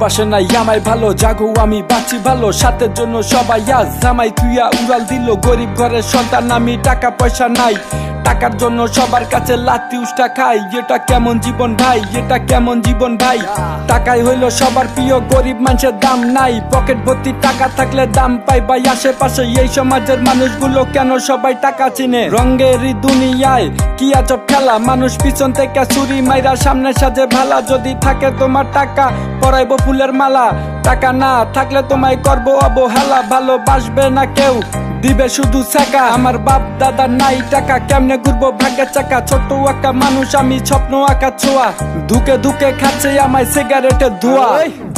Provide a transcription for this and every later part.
ভালোবাসে নাই আমায় ভালো, জাগো আমি বাঁচি ভালো, সাথের জন্য সবাই আজ জামাই তুইয়া উড়াল দিল। গরিব ঘরের সন্তান আমি, টাকা পয়সা নাই, টাকার জন্য সবার কাছে লাথি উষ্টা খাই। এটা কেমন জীবন ভাই, এটা কেমন জীবন ভাই? টাকাই হইলো সবার প্রিয়, গরিব মানুষের দাম নাই। পকেট ভর্তি টাকা থাকলে দাম পাই ভাই আশেপাশে। এই সমাজের মানুষগুলো কেন সবাই টাকা চিনে? রঙেরই দুনিয়ায় কি আজব খেলা, মানুষ পিছন থেকে ছুরি মাইরা সামনে সাজে ভালা। যদি থাকে তোমার টাকা পরাইবো ফুলের মালা, টাকা না থাকলে তোমায় করবো অবহেলা। ভালোবাসবে না কেউ, দিবে শুধু শেখা। আমার বাপ দাদা নাই টাকা, কেমনে ঘুরবো ভাগ্যের চাকা। ছোট্ট একটা মানুষ আমি, স্বপ্ন আঁকা ছোঁয়া, ধুকে ধুকে খাচ্ছে আমায় সিগারেটের ধোঁয়া।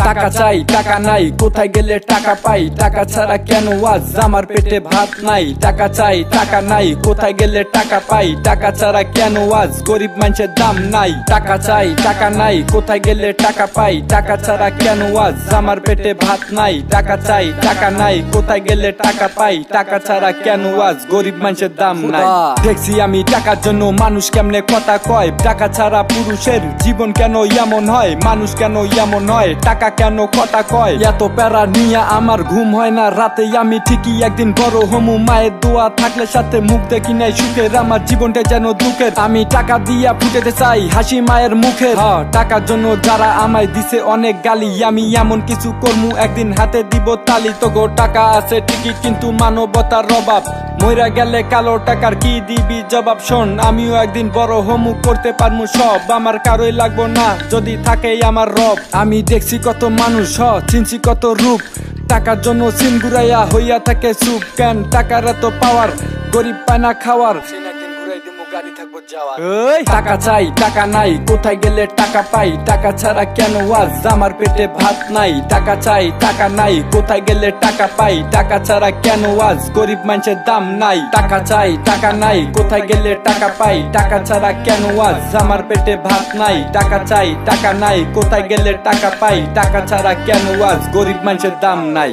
টাকা চাই টাকা নাই, কোথায় গেলে টাকা পাই? টাকা ছাড়া কেন আজ আমার পেটে ভাত নাই? টাকা চাই টাকা নাই, কোথায় গেলে টাকা পাই? টাকা ছাড়া কেন আজ গরিব মানুষের দাম নাই? টাকা চাই টাকা নাই, কোথায় গেলে টাকা পাই? টাকা ছাড়া কেন আজ আমার পেটে ভাত নাই? টাকা চাই টাকা নাই, কোথায় গেলে টাকা পাই? টাকা ছাড়া কেন আজ গরিব মানুষের দাম নাই? দেখছি আমি টাকার জন্য মানুষ কেমনে কথা কয়। টাকা ছাড়া পুরুষের জীবন কেন এমন হয়? মানুষ কেন এমন হয়? টাকা কেন কথা কয়? এত প্যারা নিয়ে আমার ঘুম হয় না রাতে। আমি ঠিকই একদিন বড় হমু, মায়ের দোয়া থাকলে সাথে মুখ দেখি নাই সুখের। আমার জীবনটা যেন দুঃখের, আমি টাকা দিয়া ফুটেতে চাই হাসি মায়ের মুখের। টাকার জন্য যারা আমায় দিছে অনেক গালি, আমি এমন কিছু করমু একদিন হাতে দিব তালি। তোগো টাকা আছে ঠিকই কিন্তু মানবতার অভাব, মইরা গেলে কালো টাকার কি দিবি জবাব? শোন আমিও একদিন বড় হমু, করতে পারমু সব, আমার কারোই লাগবো না যদি থাকে আমার রব। আমি দেখছি কত মানুষ, চিনছি কত রূপ, টাকার জন্য সিন ঘুরাইয়া হইয়া থাকে চুপ। কেন টাকার এত পাওয়ার, গরিব পায় না খাওয়ার। টাকা চাই টাকা নাই, কোথায় গেলে টাকা পাই? টাকা ছাড়া কেন আজ আমার পেটে ভাত নাই? টাকা চাই টাকা নাই, কোথায় গেলে টাকা পাই? টাকা ছাড়া কেন আজ গরিব মানুষের দাম নাই? টাকা চাই টাকা নাই, কোথায় গেলে টাকা পাই? টাকা ছাড়া কেন আজ আমার পেটে ভাত নাই? টাকা চাই টাকা নাই, কোথায় গেলে টাকা পাই? টাকা ছাড়া কেন আজ গরিব মানুষের দাম নাই?